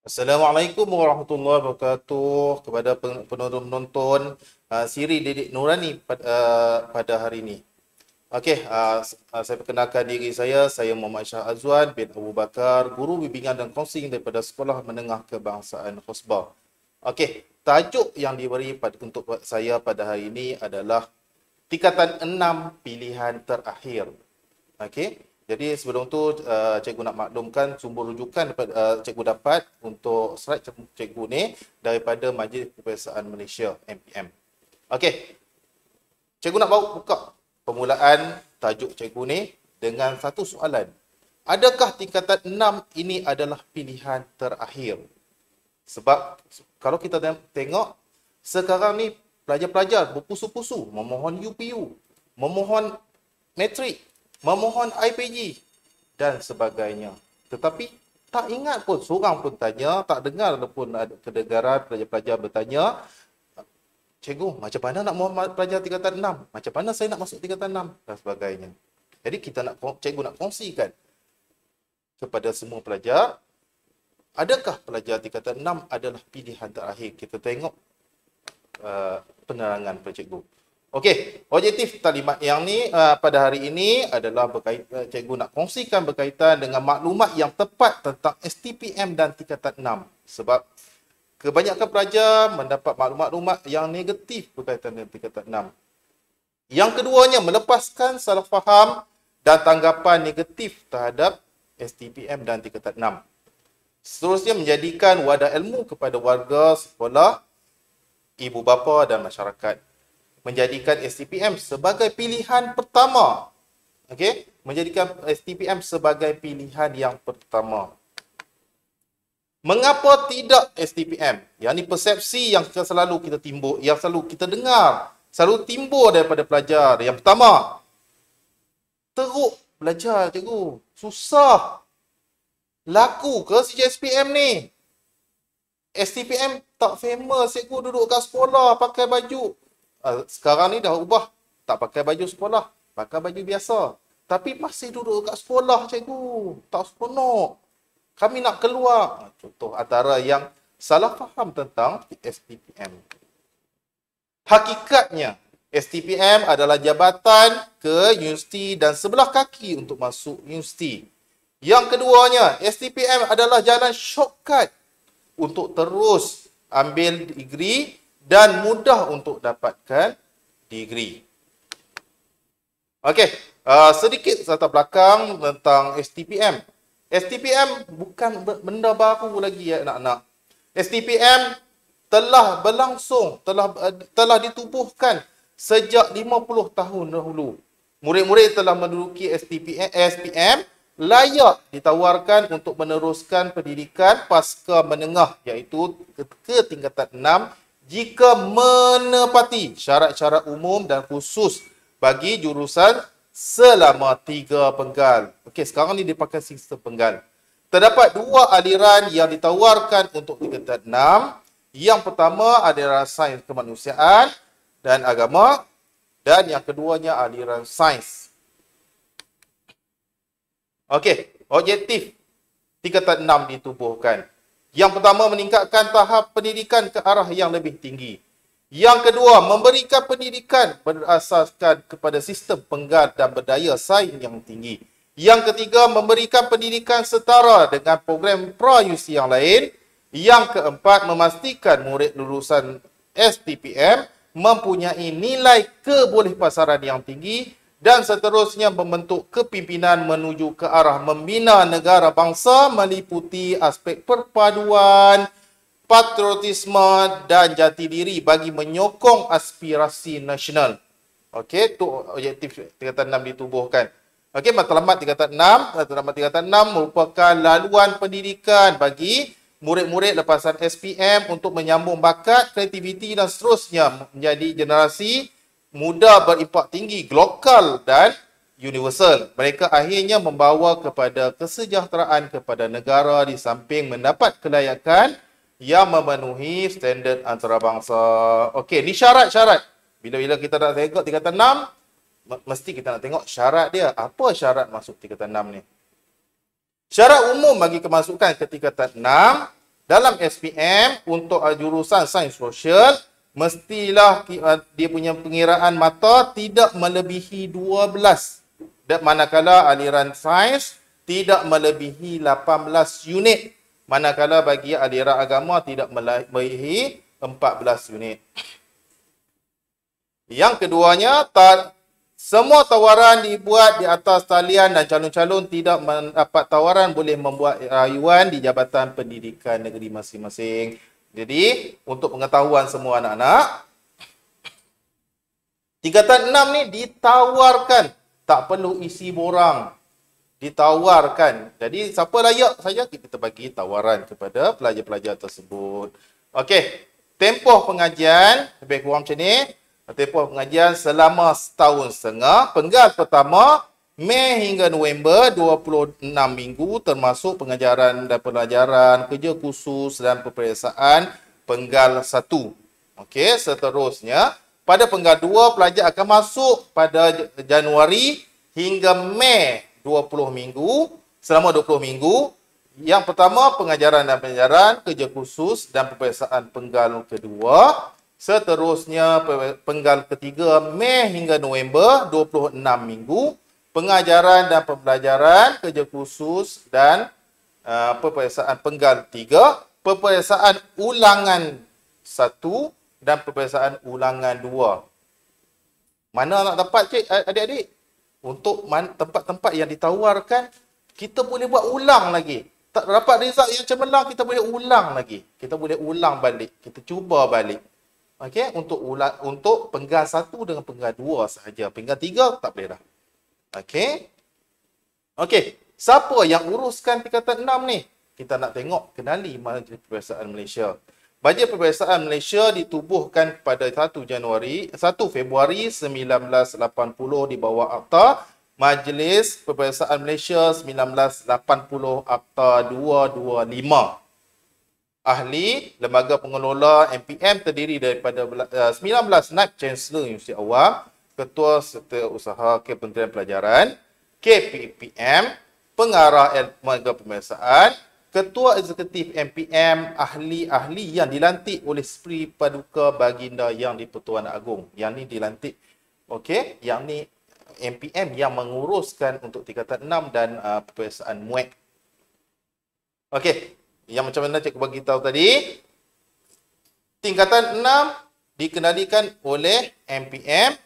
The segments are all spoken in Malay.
Assalamualaikum warahmatullahi wabarakatuh kepada penonton-penonton siri Didik Nurani pada hari ini. Okey, saya perkenalkan diri saya Muhammad Shah Azwan bin Abu Bakar, guru bimbingan dan kaunseling daripada Sekolah Menengah Kebangsaan Khosbah. Okey, tajuk yang diberi untuk saya pada hari ini adalah tingkatan 6 pilihan terakhir. Okey. Jadi sebelum tu cikgu nak maklumkan sumber rujukan cikgu dapat untuk slide cikgu ni daripada Majlis Perpisahan Malaysia MPM. Okey. Cikgu nak buka permulaan tajuk cikgu ni dengan satu soalan. Adakah tingkatan 6 ini adalah pilihan terakhir? Sebab kalau kita tengok sekarang ni pelajar-pelajar berpusu-pusu memohon UPU, memohon matrik, memohon IPG dan sebagainya. Tetapi tak ingat pun, seorang pun tanya, tak dengar pun ada kedengaran pelajar-pelajar bertanya, cikgu, macam mana nak mohon pelajar tingkatan 6? Macam mana saya nak masuk tingkatan 6? Dan sebagainya. Jadi cikgu nak kongsikan kepada semua pelajar, adakah pelajar tingkatan 6 adalah pilihan terakhir? Kita tengok penerangan pada cikgu. Okey, objektif taklimat yang ni pada hari ini adalah cikgu nak kongsikan berkaitan dengan maklumat yang tepat tentang STPM dan tingkatan 6. Sebab kebanyakan pelajar mendapat maklumat yang negatif berkaitan dengan tingkatan 6. Yang keduanya, melepaskan salah faham dan tanggapan negatif terhadap STPM dan tingkatan 6. Seterusnya, menjadikan wadah ilmu kepada warga, sekolah, ibu bapa dan masyarakat. Menjadikan STPM sebagai pilihan pertama. Okey, menjadikan STPM sebagai pilihan yang pertama. Mengapa tidak STPM? Yang ini persepsi yang selalu kita timbul, yang selalu kita dengar, selalu timbul daripada pelajar. Yang pertama, teruk belajar cikgu, susah. Laku ke SPM ni? STPM tak famous, cikgu duduk kat sekolah pakai baju. Sekarang ni dah ubah, tak pakai baju sekolah, pakai baju biasa. Tapi masih duduk kat sekolah, cikgu. Tak seronok. Kami nak keluar. Contoh antara yang salah faham tentang STPM. Hakikatnya, STPM adalah jabatan ke universiti dan sebelah kaki untuk masuk universiti. Yang keduanya, STPM adalah jalan shortcut untuk terus ambil degree dan mudah untuk dapatkan degree. Okey, sedikit latar belakang tentang STPM. STPM bukan benda baru lagi ya anak-anak. STPM telah berlangsung, telah ditubuhkan sejak 50 tahun dahulu. Murid-murid telah menduduki SPM layak ditawarkan untuk meneruskan pendidikan pasca menengah iaitu ke tingkatan 6 jika menepati syarat-syarat umum dan khusus bagi jurusan selama 3 penggal. Okey, sekarang ni dia pakai sistem penggal. Terdapat 2 aliran yang ditawarkan untuk tingkatan 6. Yang pertama aliran sains kemanusiaan dan agama dan yang keduanya aliran sains. Okey, objektif tingkatan 6 ditubuhkan. Yang pertama, meningkatkan tahap pendidikan ke arah yang lebih tinggi. Yang kedua, memberikan pendidikan berasaskan kepada sistem penggal dan berdaya saing yang tinggi. Yang ketiga, memberikan pendidikan setara dengan program pra-universiti yang lain. Yang keempat, memastikan murid lulusan STPM mempunyai nilai kebolehpasaran yang tinggi dan seterusnya membentuk kepimpinan menuju ke arah membina negara bangsa meliputi aspek perpaduan, patriotisme dan jati diri bagi menyokong aspirasi nasional. Okey, itu objektif tingkatan 6 ditubuhkan. Okey, matlamat tingkatan 6 merupakan laluan pendidikan bagi murid-murid lepasan SPM untuk menyambung bakat, kreativiti dan seterusnya menjadi generasi muda berimpak tinggi, lokal dan universal. Mereka akhirnya membawa kepada kesejahteraan kepada negara di samping mendapat kelayakan yang memenuhi standard antarabangsa. Okey, ni syarat-syarat. Bila-bila kita nak tengok tingkatan 6, mesti kita nak tengok syarat dia. Apa syarat masuk tingkatan 6 ni? Syarat umum bagi kemasukan ke tingkatan 6 Dalam SPM, untuk jurusan sains sosial, mestilah dia punya pengiraan mata tidak melebihi 12. Dan manakala aliran sains tidak melebihi 18 unit. Manakala bagi aliran agama tidak melebihi 14 unit. Yang keduanya, semua tawaran dibuat di atas talian dan calon-calon tidak mendapat tawaran boleh membuat rayuan di Jabatan Pendidikan Negeri masing-masing. Jadi, untuk pengetahuan semua anak-anak, tingkatan 6 ni ditawarkan. Tak perlu isi borang. Ditawarkan. Jadi, siapa layak saja kita bagi tawaran kepada pelajar-pelajar tersebut. Okey, tempoh pengajian lebih kurang macam ni. Tempoh pengajian selama setahun setengah. Penggal pertama, Mei hingga November, 26 minggu termasuk pengajaran dan pelajaran, kerja khusus dan peperiksaan penggal 1. Okey, seterusnya, pada penggal 2, pelajar akan masuk pada Januari hingga Mei 20 minggu. Selama 20 minggu, yang pertama pengajaran dan pelajaran, kerja khusus dan peperiksaan penggal kedua. Seterusnya, penggal ketiga, Mei hingga November, 26 minggu. Pengajaran dan pembelajaran, kerja khusus dan peperiksaan penggal 3. Peperiksaan ulangan 1 dan peperiksaan ulangan 2. Mana nak dapat, cik, adik-adik? Untuk tempat-tempat yang ditawarkan, kita boleh buat ulang lagi. Tak dapat result yang cemerlang, kita boleh ulang lagi. Kita boleh ulang balik. Kita cuba balik. Okey, untuk penggal 1 dengan penggal 2 sahaja. Penggal 3 tak boleh dah. Okey. Okey, siapa yang uruskan tingkatan 6 ni? Kita nak tengok, kenali Majlis Peperiksaan Malaysia. Majlis Peperiksaan Malaysia ditubuhkan pada 1 Februari 1980 di bawah Akta Majlis Peperiksaan Malaysia 1980 Akta 225. Ahli lembaga pengelola MPM terdiri daripada 19 Naib Chancellor Universiti Awam, Ketua Setiausaha Kementerian Pelajaran, KPPM, Pengarah Lembaga Pemeriksaan, Ketua Eksekutif MPM, ahli-ahli yang dilantik oleh Sri Paduka Baginda Yang di-Pertuan Agong. Yang ni dilantik. Okey, yang ni MPM yang menguruskan untuk tingkatan 6 dan peperiksaan MUEK. Okey. Yang macam mana cikgu bagi tahu tadi, tingkatan 6 dikenalikan oleh MPM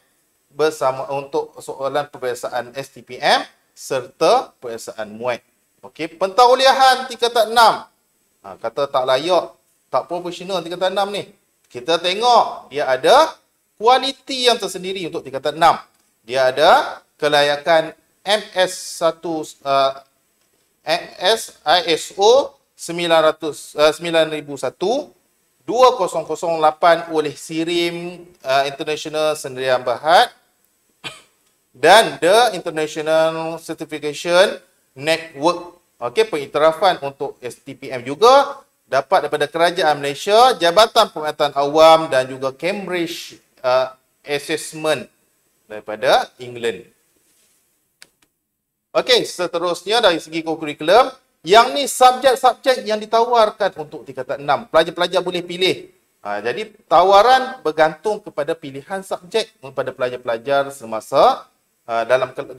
bersama untuk soalan peperiksaan STPM serta peperiksaan MUEK. Okey, pentauliahan tingkatan 6. Kata tak layak, tak profesional tingkatan 6 ni. Kita tengok dia ada kualiti yang tersendiri untuk tingkatan 6. Dia ada kelayakan MS1 ISO 9001 2008 oleh SIRIM International Sendirian Berhad dan The International Certification Network. Okey, pengiktirafan untuk STPM juga dapat daripada Kerajaan Malaysia, Jabatan Pengetahuan Awam dan juga Cambridge Assessment daripada England. Okey, seterusnya dari segi kurikulum, yang ni subjek-subjek yang ditawarkan untuk tingkatan 6. Pelajar-pelajar boleh pilih. Jadi tawaran bergantung kepada pilihan subjek kepada pelajar-pelajar semasa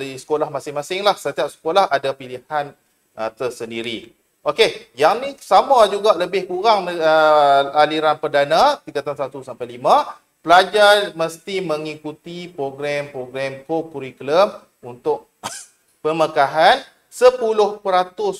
di sekolah masing-masing lah. Setiap sekolah ada pilihan tersendiri. Okey, yang ni sama juga lebih kurang aliran perdana tingkatan 1 sampai 5. Pelajar mesti mengikuti program-program co-curriculum untuk pemekahan 10%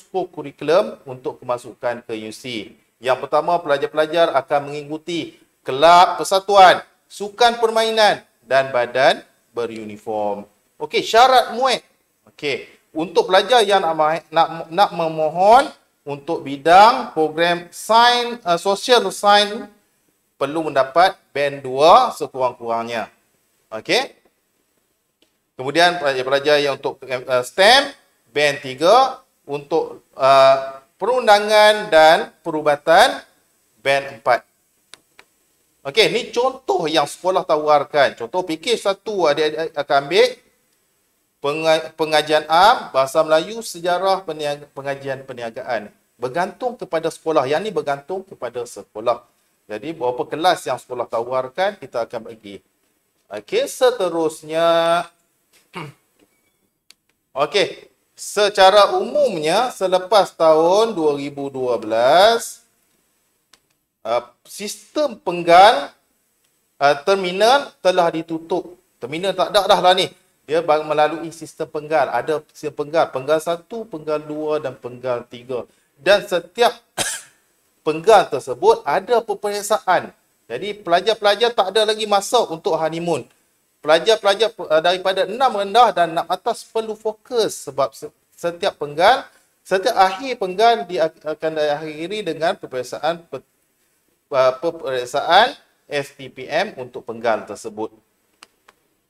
co-curriculum untuk kemasukan ke UC. Yang pertama, pelajar-pelajar akan mengikuti kelab persatuan, sukan permainan dan badan beruniform. Okey, syarat MUEK. Okey, untuk pelajar yang nak memohon untuk bidang program social science perlu mendapat band 2 sekurang-kurangnya. Okey. Kemudian pelajar-pelajar yang untuk STEM band 3, untuk perundangan dan perubatan band 4. Okey, ni contoh yang sekolah tawarkan. Contoh package 1 adik-adik akan ambil pengajian am, bahasa Melayu, sejarah, pengajian perniagaan. Bergantung kepada sekolah. Yang ni bergantung kepada sekolah. Jadi berapa kelas yang sekolah tawarkan, kita akan bagi. Okey, seterusnya. Okey, secara umumnya selepas tahun 2012, sistem penggal terminal telah ditutup. Terminal tak ada dah lah ni. Dia melalui sistem penggal. Ada sistem penggal. Penggal 1, penggal 2 dan penggal 3. Dan setiap penggal tersebut ada peperiksaan. Jadi pelajar-pelajar tak ada lagi masa untuk honeymoon. Pelajar-pelajar daripada 6 rendah dan 6 atas perlu fokus sebab setiap penggal, setiap akhir penggal dia akan diakhiri dengan peperiksaan STPM untuk penggal tersebut.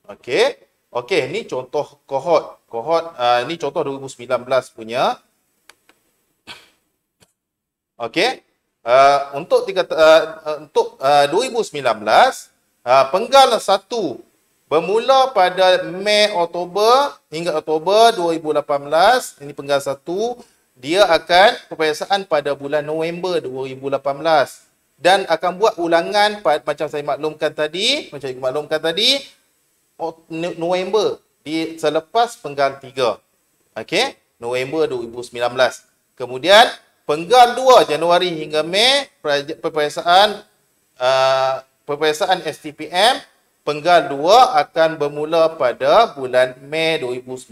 Okey. Okey, ni contoh kohort. Ni contoh 2019 punya. Okey. Untuk 2019, penggal 1 bermula pada Mei Oktober hingga Oktober 2018. Ini penggal 1. Dia akan peperiksaan pada bulan November 2018 dan akan buat ulangan macam saya maklumkan tadi, November selepas penggal 3. Okey, November 2019. Kemudian penggal 2 Januari hingga Mei peperiksaan STPM. Penggal 2 akan bermula pada bulan Mei 2019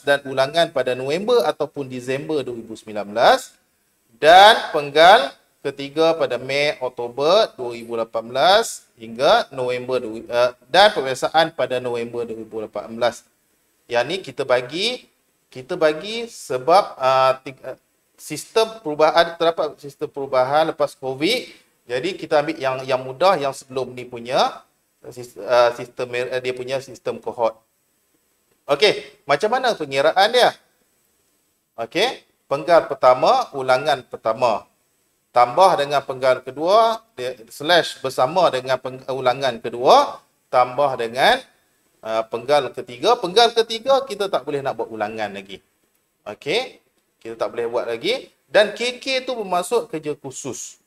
dan ulangan pada November ataupun Disember 2019. Dan penggal ketiga pada Mei Oktober 2018 hingga November dan peperiksaan pada November 2018. Yang ni kita bagi sebab sistem perubahan, terdapat sistem perubahan lepas COVID. Jadi kita ambil yang mudah, yang sebelum ni punya sistem, dia punya sistem kohort. Okey, macam mana pengiraan dia? Okey, penggal pertama, ulangan pertama. Tambah dengan penggal kedua, slash bersama dengan ulangan kedua, tambah dengan penggal ketiga. Penggal ketiga kita tak boleh nak buat ulangan lagi. Okey, kita tak boleh buat lagi. Dan KK tu bermaksud kerja khusus.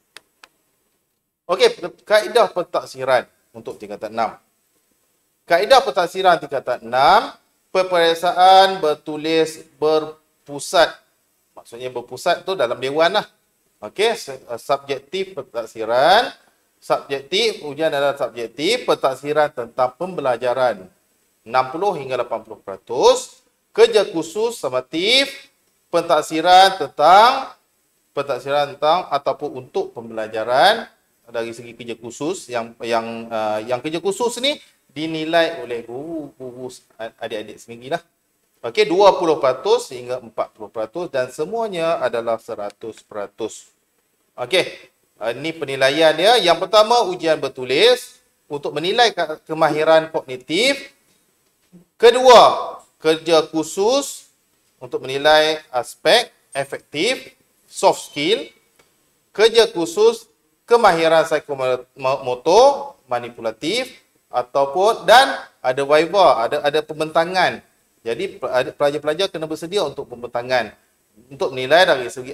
Okey, kaedah pentaksiran untuk tingkatan 6. Kaedah pentaksiran tingkatan 6, peperiksaan bertulis berpusat. Maksudnya berpusat tu dalam dewan lah. Okey, subjektif pentaksiran. Subjektif, ujian adalah subjektif. Pentaksiran tentang pembelajaran 60 hingga 80%. Kerja khusus summatif. Pentaksiran tentang ataupun untuk pembelajaran dari segi kerja khusus yang kerja khusus ni dinilai oleh guru adik-adik sendirilah. Okey, 20% hingga 40% dan semuanya adalah 100%. Okey, ini penilaian dia. Yang pertama ujian bertulis untuk menilai kemahiran kognitif. Kedua, kerja khusus untuk menilai aspek efektif soft skill. Kerja khusus kemahiran psikomotor, manipulatif ataupun dan ada viva, ada pembentangan. Jadi pelajar-pelajar kena bersedia untuk pembentangan untuk menilai dari segi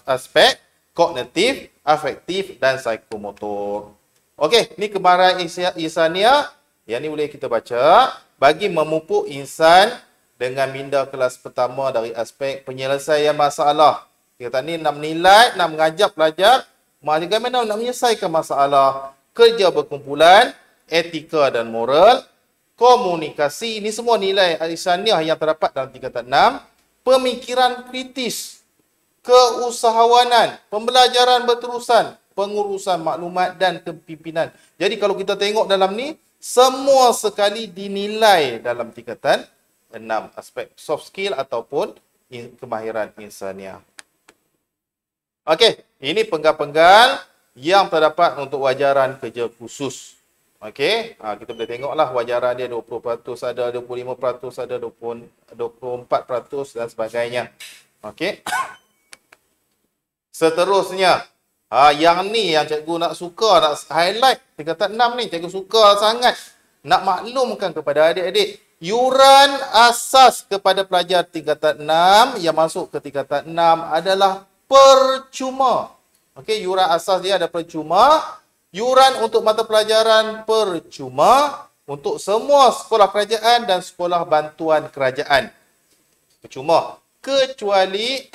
aspek kognitif, afektif dan psikomotor. Okey, ni kemahiran insania. Yang ni boleh kita baca bagi memupuk insan dengan minda kelas pertama dari aspek penyelesaian masalah. Kita ni nak menilai, nak mengajar pelajar bagaimana nak menyelesaikan masalah, kerja berkumpulan, etika dan moral, komunikasi. Ini semua nilai insaniah yang terdapat dalam tingkatan 6. Pemikiran kritis, keusahawanan, pembelajaran berterusan, pengurusan maklumat dan kepimpinan. Jadi kalau kita tengok dalam ni, semua sekali dinilai dalam tingkatan 6. Aspek soft skill ataupun kemahiran insaniah. Okey, ini penggal-penggal yang terdapat untuk wajaran kerja khusus. Okey, kita boleh tengoklah wajaran dia 20% ada, 25% ada, 24% dan sebagainya. Okey. Seterusnya, yang ni yang cikgu nak highlight tingkatan 6 ni, cikgu suka sangat nak maklumkan kepada adik-adik. Yuran asas kepada pelajar tingkatan 6 yang masuk ke tingkatan 6 adalah percuma. Okey, yuran asas dia ada percuma. Yuran untuk mata pelajaran percuma untuk semua sekolah kerajaan dan sekolah bantuan kerajaan. Percuma. Kecuali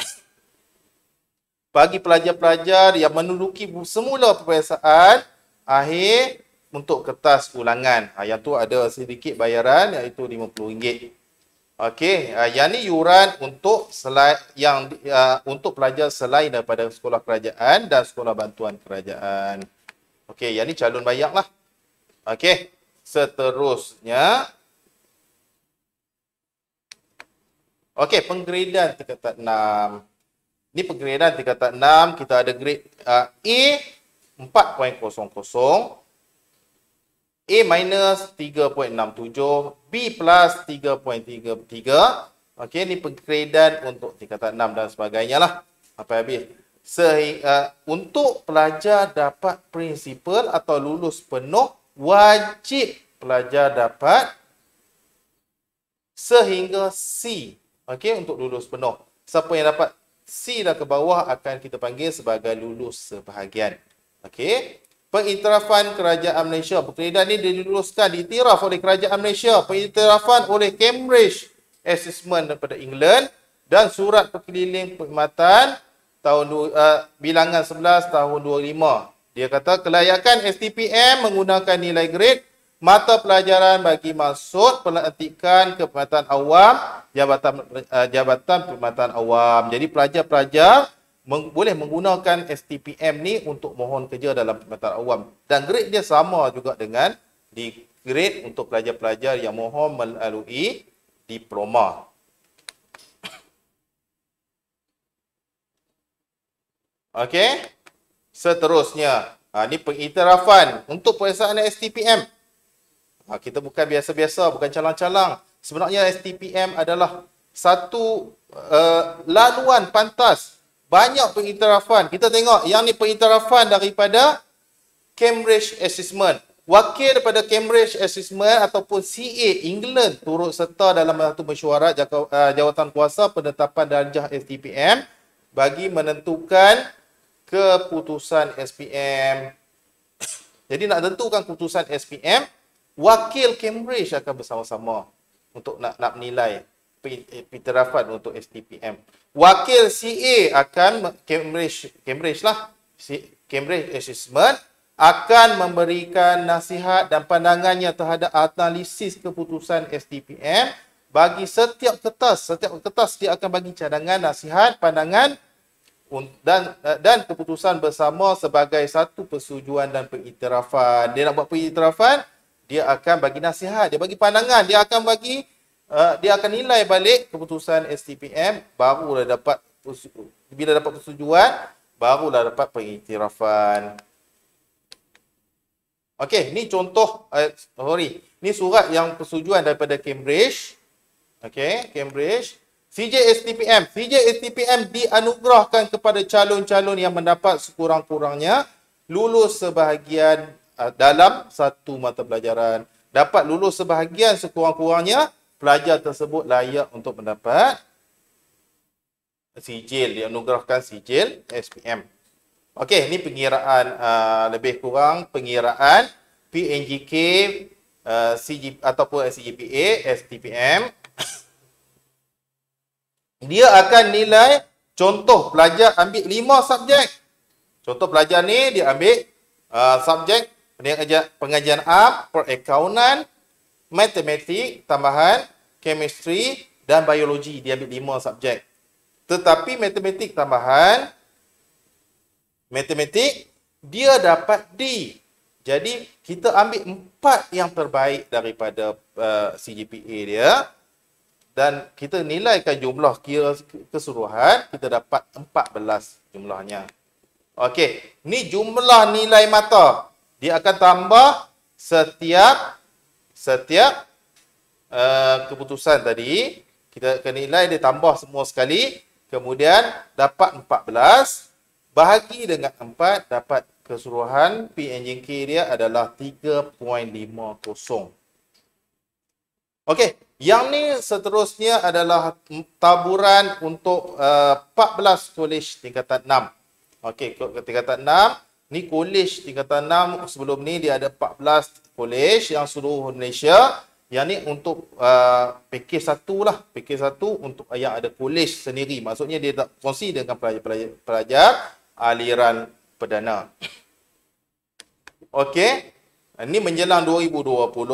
bagi pelajar-pelajar yang menduduki semula peperiksaan akhir untuk kertas ulangan. Yang tu ada sedikit bayaran iaitu RM50. Okey, yang ni yuran untuk untuk pelajar selain daripada sekolah kerajaan dan sekolah bantuan kerajaan. Okey, yang ni calon bayar lah. Okey, seterusnya. Okey, penggradean tingkatan 6. Ni penggradean tingkatan 6, kita ada grade A 4.00, A minus 3.67, B plus 3.33. Okey, ni penggradean untuk tingkatan 6 dan sebagainya lah. Sampai habis. Untuk pelajar dapat prinsipal atau lulus penuh, wajib pelajar dapat sehingga C. Okey, untuk lulus penuh. Siapa yang dapat C dah ke bawah akan kita panggil sebagai lulus sebahagian. Okey. Pengiktirafan Kerajaan Malaysia. Penggradean ni diluluskan, diiktiraf oleh Kerajaan Malaysia. Pengiktirafan oleh Cambridge Assessment daripada England dan Surat Perkeliling Perkhidmatan bilangan 11 tahun 25. Dia kata kelayakan STPM menggunakan nilai grade mata pelajaran bagi maksud pelantikan keperkhidmatan awam, Jabatan Perkhidmatan Awam. Jadi pelajar-pelajar boleh menggunakan STPM ni untuk mohon kerja dalam perkhidmatan awam. Dan grade dia sama juga dengan di grade untuk pelajar-pelajar yang mohon melalui diploma. Okey. Seterusnya, ni pengiktirafan untuk peperiksaan STPM. Kita bukan biasa-biasa, bukan calang-calang. Sebenarnya STPM adalah satu laluan pantas. Banyak pengiktirafan. Kita tengok yang ni pengiktirafan daripada Cambridge Assessment. Wakil daripada Cambridge Assessment ataupun CA England turut serta dalam satu mesyuarat jawatan kuasa penetapan darjah STPM bagi menentukan keputusan SPM. Jadi nak tentukan keputusan SPM, wakil Cambridge akan bersama-sama untuk nak menilai pengiktirafan untuk STPM. Wakil CA akan Cambridge Assessment akan memberikan nasihat dan pandangannya terhadap analisis keputusan STPM bagi setiap kertas. Setiap kertas dia akan bagi cadangan, nasihat, pandangan dan keputusan bersama sebagai satu persetujuan dan pengiktirafan. Dia nak buat pengiktirafan, dia akan bagi nasihat, dia bagi pandangan, dia akan nilai balik keputusan STPM, barulah dapat, bila dapat persetujuan, barulah dapat pengiktirafan. Okey, ni contoh, ni surat yang persetujuan daripada Cambridge. Okey, Cambridge. CJ STPM dianugerahkan kepada calon-calon yang mendapat sekurang-kurangnya lulus sebahagian dalam satu mata pelajaran. Dapat lulus sebahagian sekurang-kurangnya, pelajar tersebut layak untuk mendapat sijil, dianugerahkan sijil SPM. Okey, ini pengiraan lebih kurang pengiraan PNGK, ataupun CGPA, STPM. Dia akan nilai contoh pelajar ambil 5 subjek. Contoh pelajar ni dia ambil subjek pengajian am, perakaunan, matematik tambahan, chemistry dan biologi. Dia ambil 5 subjek. Tetapi matematik tambahan, matematik dia dapat D. Jadi kita ambil 4 yang terbaik daripada CGPA dia dan kita nilaikan jumlah kira keseluruhan, kita dapat 14 jumlahnya. Okey, ni jumlah nilai mata. Dia akan tambah setiap keputusan tadi. Kita akan nilai dia tambah semua sekali. Kemudian dapat 14. Bahagi dengan 4, dapat keseluruhan PNJK dia adalah 3.50. Okey, Yang ni seterusnya adalah taburan untuk 14 kolej tingkatan 6. Okey, tingkatan 6, ni kolej tingkatan 6 sebelum ni dia ada 14 kolej yang seluruh Malaysia. Yang ni untuk pakej 1 lah. Pakej 1 untuk yang ada kolej sendiri. Maksudnya dia tak kongsi dengan pelajar aliran perdana. Okey. Ini menjelang 2020,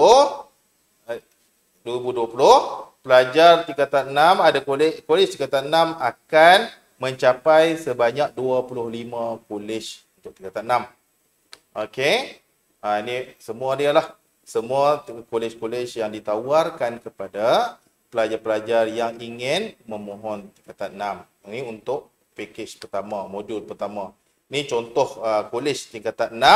pelajar tingkatan 6 ada kolej tingkatan 6 akan mencapai sebanyak 25 kolej untuk tingkatan 6. Okey. Ini semua dia lah. Semua kolej-kolej yang ditawarkan kepada pelajar-pelajar yang ingin memohon tingkatan 6. Ini untuk pakej pertama, modul pertama. Ini contoh kolej tingkatan 6.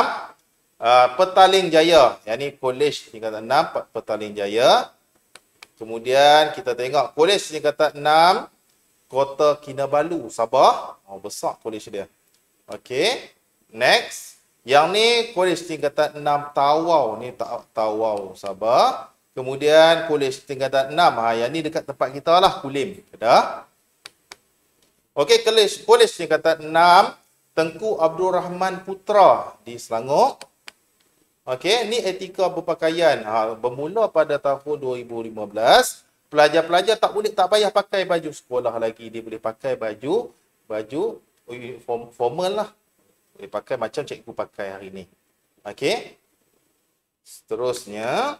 Petaling Jaya. Yang ni kolej tingkatan 6 Petaling Jaya. Kemudian kita tengok kolej tingkatan 6 Kota Kinabalu, Sabah. Oh, besar kolej dia. Okey. Next. Yang ni kolej tingkatan 6 Tawau. Ni Tawau, Sabah. Kemudian kolej tingkatan 6. Yang ni dekat tempat kita lah, Kulim, Kedah. Okey, kolej tingkatan 6 Tengku Abdul Rahman Putra di Selangor. Okey, ni etika berpakaian. Bermula pada tahun 2015. Pelajar-pelajar tak payah pakai baju sekolah lagi. Dia boleh pakai baju formal lah. Boleh pakai macam cikgu pakai hari ni. Okey. Seterusnya.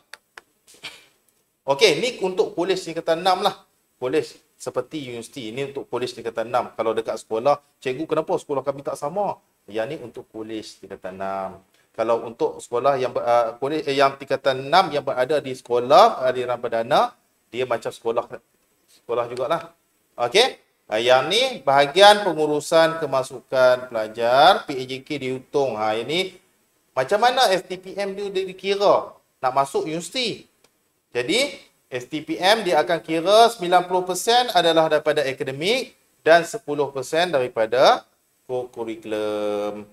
Okey, ni untuk kolej tingkatan 6 lah. Kolej seperti universiti. Ini untuk kolej tingkatan 6. Kalau dekat sekolah, cikgu kenapa sekolah kami tak sama? Yang ni untuk kolej tingkatan 6. Kalau untuk sekolah yang yang tingkatan 6 yang berada di sekolah aliran perdana, dia macam sekolah jugalah. Okey. Yang ni bahagian pengurusan kemasukan pelajar, PAJK dihitung. Ini macam mana STPM dia dikira nak masuk universiti. Jadi STPM dia akan kira 90% adalah daripada akademik dan 10% daripada kurikulum.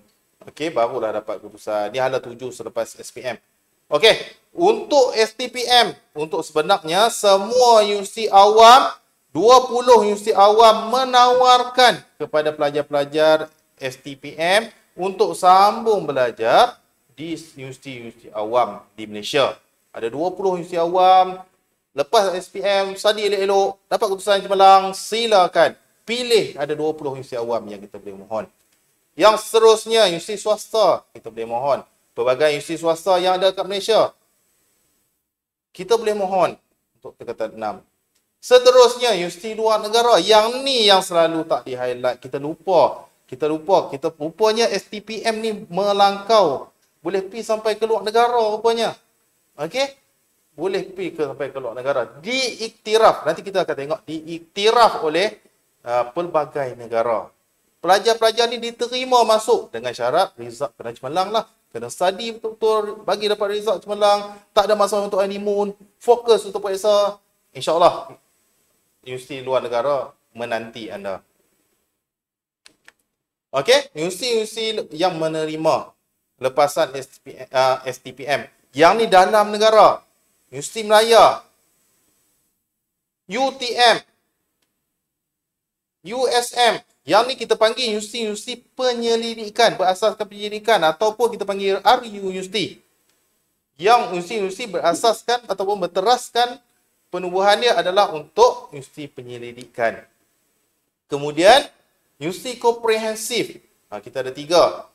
Okey, barulah dapat keputusan. Ni hala 7 selepas SPM. Okey, untuk STPM, untuk sebenarnya semua universiti awam, 20 universiti awam menawarkan kepada pelajar-pelajar STPM untuk sambung belajar di universiti-universiti awam di Malaysia. Ada 20 universiti awam, lepas SPM, study elok-elok, dapat keputusan cemerlang, silakan. Pilih ada 20 universiti awam yang kita boleh mohon. Yang seterusnya, universiti swasta, kita boleh mohon. Pelbagai universiti swasta yang ada kat Malaysia, kita boleh mohon untuk tingkatan 6. Seterusnya, universiti luar negara. Yang ni yang selalu tak di-highlight. Kita lupa. Kita rupanya STPM ni melangkau. Boleh pergi sampai ke luar negara rupanya. Okey? Boleh pergi sampai ke luar negara. Diiktiraf. Nanti kita akan tengok. Diiktiraf oleh pelbagai negara. Pelajar-pelajar ni diterima masuk dengan syarat result kena cemerlang lah. Kena study betul-betul. Bagi dapat result cemerlang. Tak ada masalah untuk honeymoon. Fokus untuk periksa. InsyaAllah. Universiti luar negara menanti anda. Okey, universiti-universiti yang menerima lepasan STPM. Yang ni dalam negara. Universiti Melaya, UTM, USM. Yang ni kita panggil universiti-universiti penyelidikan, berasaskan penyelidikan ataupun kita panggil RU Universiti. Yang universiti-universiti berasaskan ataupun berteraskan penubuhannya adalah untuk universiti penyelidikan. Kemudian, universiti komprehensif. Kita ada 3.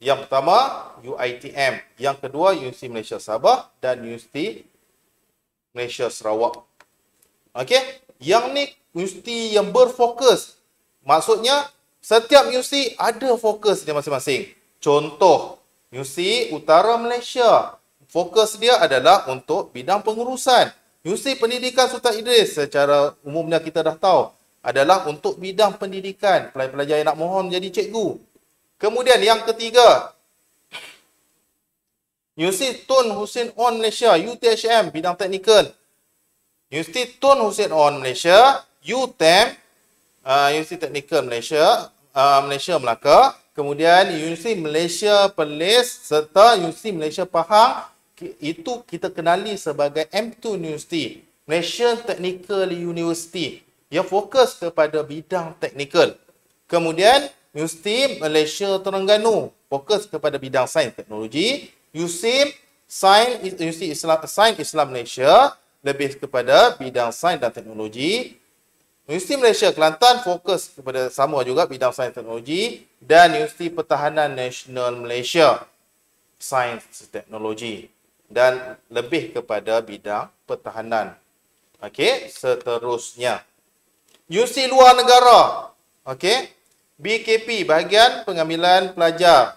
Yang pertama, UiTM. Yang kedua, Universiti Malaysia Sabah dan Universiti Malaysia Sarawak. Okey? Yang ni universiti yang berfokus. Maksudnya, setiap universiti ada fokus dia masing-masing. Contoh, Universiti Utara Malaysia. Fokus dia adalah untuk bidang pengurusan. Universiti Pendidikan Sultan Idris, secara umumnya kita dah tahu, adalah untuk bidang pendidikan. Pelajar-pelajar yang nak mohon jadi cikgu. Kemudian yang ketiga, Universiti Tun Hussein On Malaysia, UTHM, bidang teknikal. Universiti Tun Hussein On Malaysia, UTEM, Universiti Teknikal Malaysia, Malaysia Melaka. Kemudian Universiti Malaysia Perlis serta Universiti Malaysia Pahang. Itu kita kenali sebagai M2 University. Malaysian Technical University yang fokus kepada bidang teknikal. Kemudian Universiti Malaysia Terengganu fokus kepada bidang sains teknologi. USIM Universiti Sains Islam Malaysia lebih kepada bidang sains dan teknologi. Universiti Malaysia Kelantan fokus kepada sama juga bidang sains teknologi, dan Universiti Pertahanan Nasional Malaysia sains teknologi dan lebih kepada bidang pertahanan. Okey, seterusnya Universiti luar negara. Okey, BKP, bahagian pengambilan pelajar.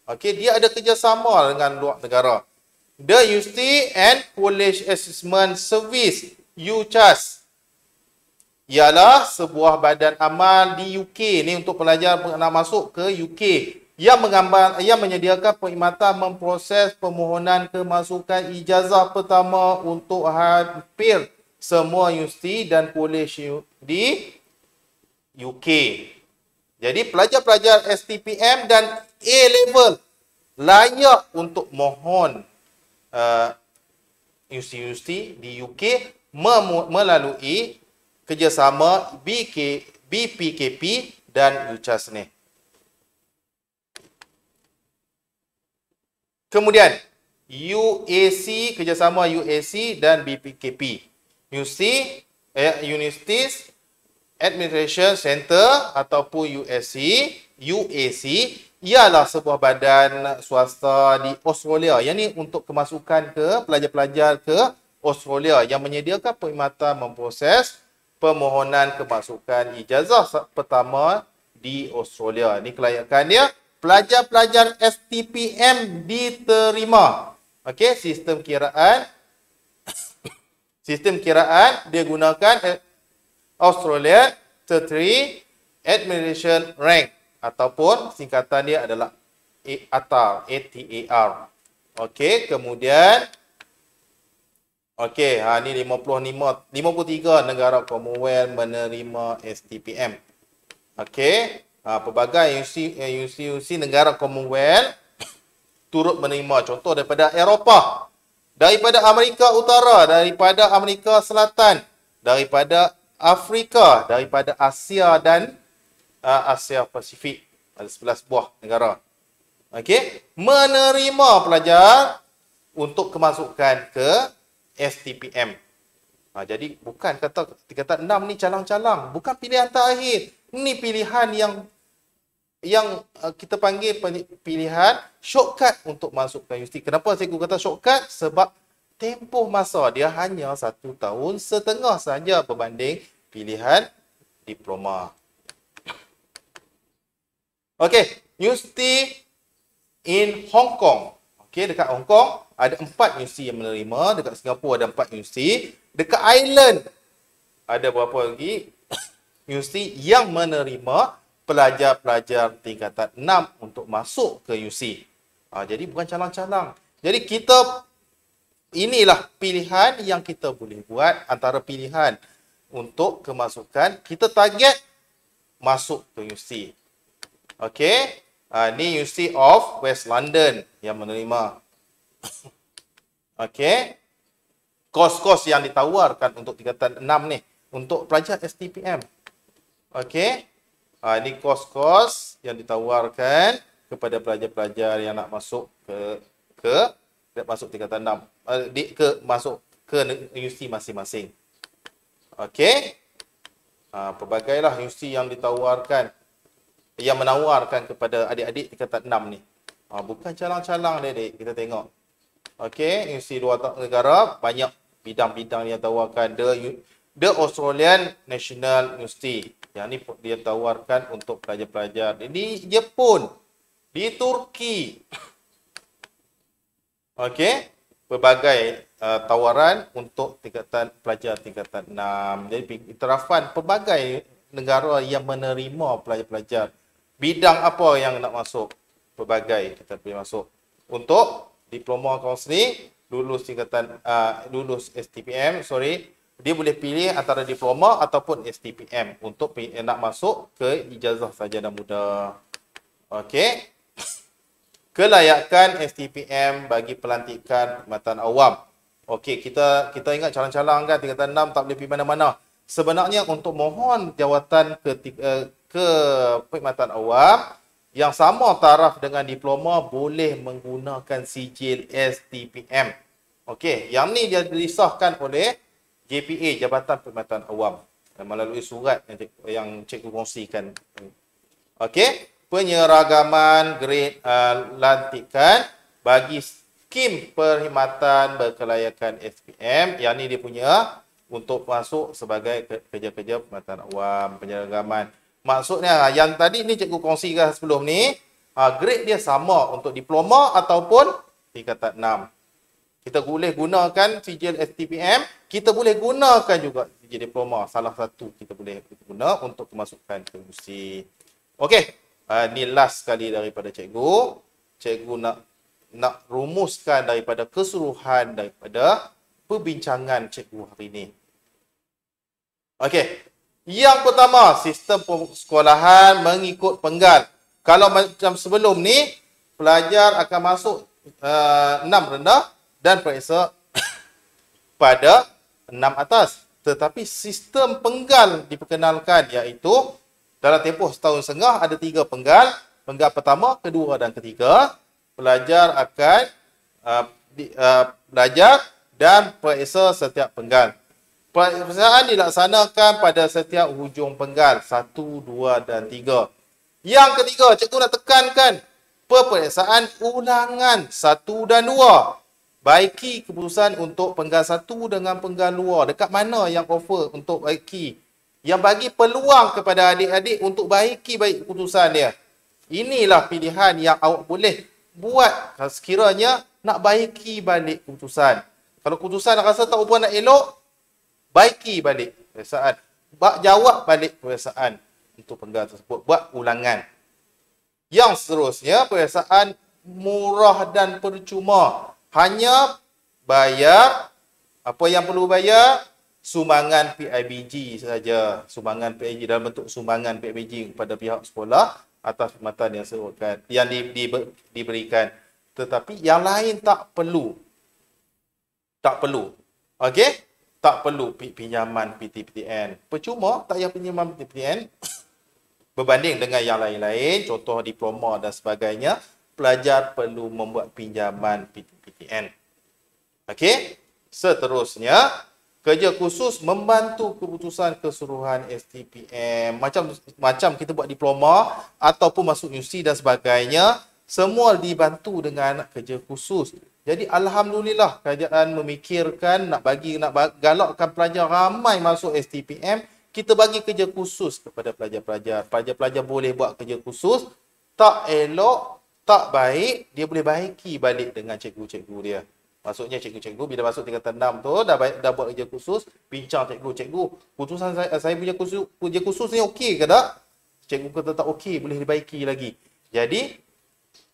Okey, dia ada kerjasama dengan luar negara. The University and College Assessment Service, UCAS, ialah sebuah badan amal di UK ni untuk pelajar nak masuk ke UK yang menyediakan perkhidmatan memproses permohonan kemasukan ijazah pertama untuk hampir semua universiti dan kolej di UK. Jadi pelajar-pelajar STPM dan A-level layak untuk mohon universiti di UK melalui kerjasama BPKP dan UCAS ni. Kemudian UAC, kerjasama UAC dan BPKP. Universities Administration Center ataupun UAC ialah sebuah badan swasta di Australia. Yang ni untuk kemasukan ke pelajar-pelajar ke Australia yang menyediakan perkhidmatan memproses permohonan kemasukan ijazah pertama di Australia. Ini kelayakan dia. Pelajar-pelajar STPM diterima. Okey, sistem kiraan dia gunakan Australia Tertiary Admission Rank ataupun singkatan dia adalah ATAR, ATAR. Okey, kemudian okey, ni 53 negara Commonwealth menerima STPM. Okey, pelbagai universiti negara Commonwealth turut menerima, contoh daripada Eropah, daripada Amerika Utara, daripada Amerika Selatan, daripada Afrika, daripada Asia dan Asia Pasifik. Ada 11 buah negara. Okey, menerima pelajar untuk kemasukan ke STPM. Jadi bukan kata tingkatan 6 ni calang-calang, bukan pilihan terakhir. Ini pilihan yang kita panggil pilihan shortcut untuk masuk ke universiti. Kenapa saya kata shortcut? Sebab tempoh masa dia hanya 1 tahun setengah saja berbanding pilihan diploma. Okey, universiti in Hong Kong. Okey, dekat Hong Kong ada 4 universiti yang menerima, dekat Singapura ada 4 universiti, dekat Ireland ada berapa lagi universiti yang menerima pelajar-pelajar tingkatan 6 untuk masuk ke UC. Jadi bukan calang-calang. Jadi inilah pilihan yang kita boleh buat antara pilihan untuk kemasukan. Kita target masuk ke UC. Okey. Ni University of West London yang menerima. Okey. Kos-kos yang ditawarkan untuk tingkatan 6 ni untuk pelajar STPM. Okey. Ini kos-kos yang ditawarkan kepada pelajar-pelajar yang nak masuk masuk tingkatan 6. Masuk ke universiti masing-masing. Okey. Pelbagailah universiti yang ditawarkan, yang menawarkan kepada adik-adik tingkatan 6 ni. Bukan calang-calang adik-adik, kita tengok. Okey, universiti luar negara banyak bidang-bidang yang tawarkan. The Australian National University. Yang ni dia tawarkan untuk pelajar-pelajar di Jepun, di Turki. Okey, pelbagai tawaran untuk pelajar tingkatan 6. Jadi iktirafan pelbagai negara yang menerima pelajar-pelajar. Bidang apa yang nak masuk? Pelbagai kita boleh masuk. Untuk diploma kaunseling, lulus STPM, dia boleh pilih antara diploma ataupun STPM untuk nak masuk ke ijazah sarjana muda. Okey. Kelayakan STPM bagi pelantikan perkhidmatan awam. Okey, kita ingat calang-calang kan tingkatan 6 tak boleh pergi mana-mana. Sebenarnya untuk mohon jawatan ke perkhidmatan awam yang sama taraf dengan diploma boleh menggunakan sijil STPM. Okey, yang ni dia disahkan oleh JPA, Jabatan Perkhidmatan Awam, melalui surat yang cikgu kongsikan. Okey, penyeragaman grade lantikan bagi skim perkhidmatan berkelayakan SPM. Yang ni dia punya untuk masuk sebagai kerja-kerja perkhidmatan awam, penyeragaman. Maksudnya yang tadi ni cikgu kongsikan sebelum ni, grade dia sama untuk diploma ataupun tingkatan 6. Kita boleh gunakan sijil STPM, kita boleh gunakan juga sijil diploma. Salah satu kita boleh guna untuk kemasukan ke UC. Okey, ni last sekali daripada cikgu. Cikgu nak rumuskan daripada keseluruhan daripada perbincangan cikgu hari ini. Okey, yang pertama, sistem persekolahan mengikut penggal. Kalau macam sebelum ni, pelajar akan masuk 6 rendah dan periksa pada 6 atas. Tetapi sistem penggal diperkenalkan, iaitu dalam tempoh setahun setengah ada 3 penggal. Penggal pertama, kedua dan ketiga. Pelajar akan belajar dan periksa setiap penggal. Periksaan dilaksanakan pada setiap hujung penggal 1, 2 dan 3. Yang ketiga, cikgu nak tekankan peperiksaan ulangan 1 dan 2. Baiki keputusan untuk penggal 1 dengan penggal 2. Dekat mana yang offer untuk baiki? Yang bagi peluang kepada adik-adik untuk baiki baik keputusan dia. Inilah pilihan yang awak boleh buat sekiranya nak baiki balik keputusan. Kalau keputusan rasa tak apa nak elok, baiki balik peperiksaan. Jawab balik peperiksaan untuk penggal tersebut. Buat ulangan. Yang seterusnya, peperiksaan murah dan percuma. Hanya bayar, apa yang perlu bayar? Sumbangan PIBG saja. Sumbangan PIBG dalam bentuk sumbangan PIBG kepada pihak sekolah atas perkhidmatan yang serukan, yang diberikan. Tetapi yang lain tak perlu. Tak perlu. Okey? Tak perlu pinjaman PTPTN. Percuma tak payah pinjaman PTPTN. Berbanding dengan yang lain-lain, contoh diploma dan sebagainya, pelajar perlu membuat pinjaman PTPTN. Okey? Seterusnya, kerja khusus membantu keputusan keseluruhan STPM. Macam kita buat diploma ataupun masuk UC dan sebagainya, semua dibantu dengan kerja khusus. Jadi alhamdulillah kerajaan memikirkan nak galakkan pelajar ramai masuk STPM, kita bagi kerja khusus kepada pelajar-pelajar. Pelajar-pelajar boleh buat kerja khusus, tak elok, tak baik, dia boleh baiki balik dengan cikgu-cikgu dia. Maksudnya cikgu-cikgu bila masuk tingkatan 6 tu dah buat kerja khusus, bincang cikgu, putusan saya punya kerja khusus ni okey ke tak? Cikgu kata tak okey, boleh dibaiki lagi. Jadi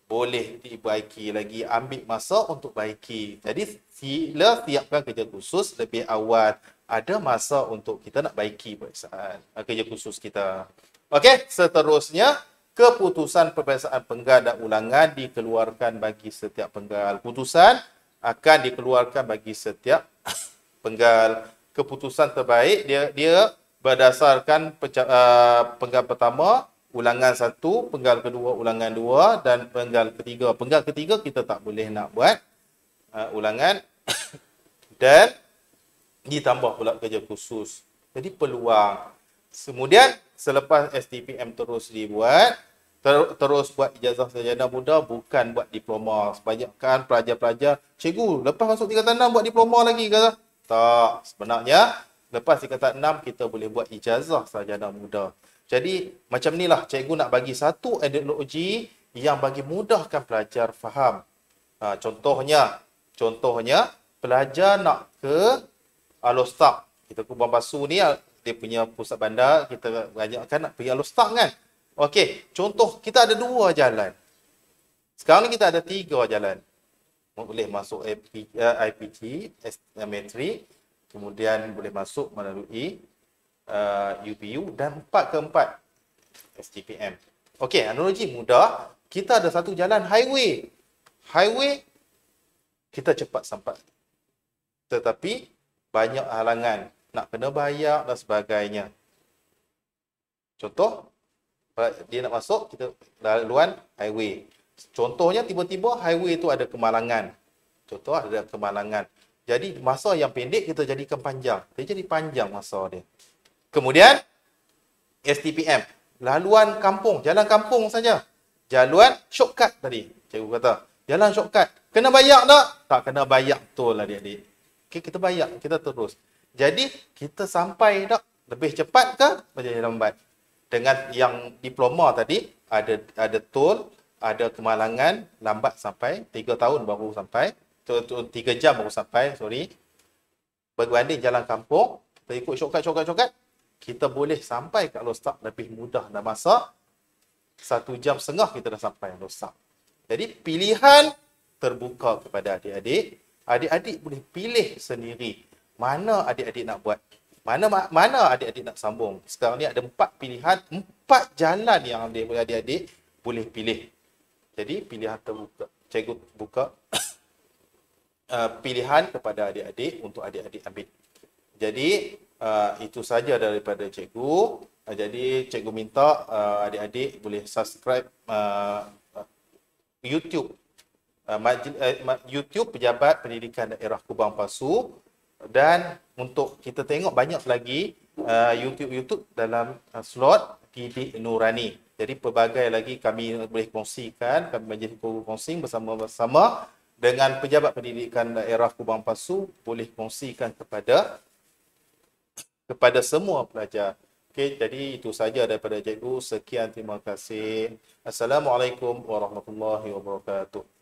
boleh dibaiki lagi, ambil masa untuk baiki. Jadi sila siapkan kerja khusus lebih awal. Ada masa untuk kita nak baiki periksaan kerja khusus kita. Okey, seterusnya keputusan peperiksaan penggal dan ulangan dikeluarkan bagi setiap penggal. Putusan akan dikeluarkan bagi setiap penggal. Keputusan terbaik dia berdasarkan penggal pertama, ulangan 1, penggal kedua, ulangan 2 dan penggal ketiga. Penggal ketiga kita tak boleh nak buat ulangan dan ditambah pula kerja khusus. Jadi peluang. Kemudian selepas STPM terus dibuat, terus buat ijazah sarjana muda, bukan buat diploma. Sebanyak pelajar-pelajar, cikgu, lepas masuk tingkatan 6 buat diploma lagi ke? Tak. Sebenarnya, lepas tingkatan 6 kita boleh buat ijazah sarjana muda. Jadi, macam inilah cikgu nak bagi satu ideologi yang bagi mudahkan pelajar faham. Contohnya, pelajar nak ke Alostak. Kita ke Buang Pasu ni, dia punya pusat bandar, kita banyakkan nak pergi Alostak kan? Okey, contoh kita ada 2 jalan. Sekarang ni kita ada 3 jalan. Boleh masuk IPT, metrik, kemudian boleh masuk melalui UPU dan 4 ke 4 STPM. Okey, analogi mudah. Kita ada satu jalan highway. Highway, kita cepat sampai. tetapi banyak halangan, nak kena bayar dan sebagainya. Contoh, dia nak masuk, kita laluan highway. Contohnya tiba-tiba highway itu ada kemalangan. Contoh ada kemalangan. Jadi masa yang pendek kita jadikan panjang. Dia jadi panjang masa dia. Kemudian STPM, laluan kampung, jalan kampung saja. Jalan shortcut tadi, cikgu kata. Jalan shortcut. Kena bayar tak? Tak kena bayar, betul lah adik-adik. Okay, kita bayar, kita terus. Jadi kita sampai tak lebih cepat ke lebih lambat? Dengan yang diploma tadi, ada tol, ada kemalangan, lambat sampai 3 tahun baru sampai, 3 jam baru sampai, sorry. Berbanding jalan kampung, kita ikut shortcut, kita boleh sampai kat Lostak lebih mudah dan masa 1 jam setengah kita dah sampai Lostak. Jadi pilihan terbuka kepada adik-adik. Adik-adik boleh pilih sendiri mana adik-adik nak buat. Mana adik-adik nak sambung. Sekarang ni ada 4 pilihan, 4 jalan yang adik-adik boleh pilih. Jadi pilihan terbuka. Cikgu buka pilihan kepada adik-adik untuk adik-adik ambil. Jadi itu saja daripada cikgu. Jadi cikgu minta adik-adik boleh subscribe YouTube. YouTube Pejabat Pendidikan Daerah Kubang Pasu. Dan untuk kita tengok banyak lagi YouTube dalam slot Didik Nurani. Jadi pelbagai lagi kami boleh kongsikan, kami majlis kongsi bersama-sama dengan Pejabat Pendidikan Daerah Kubang Pasu, boleh kongsikan kepada semua pelajar. Okey, jadi itu saja daripada cikgu. Sekian, terima kasih. Assalamualaikum warahmatullahi wabarakatuh.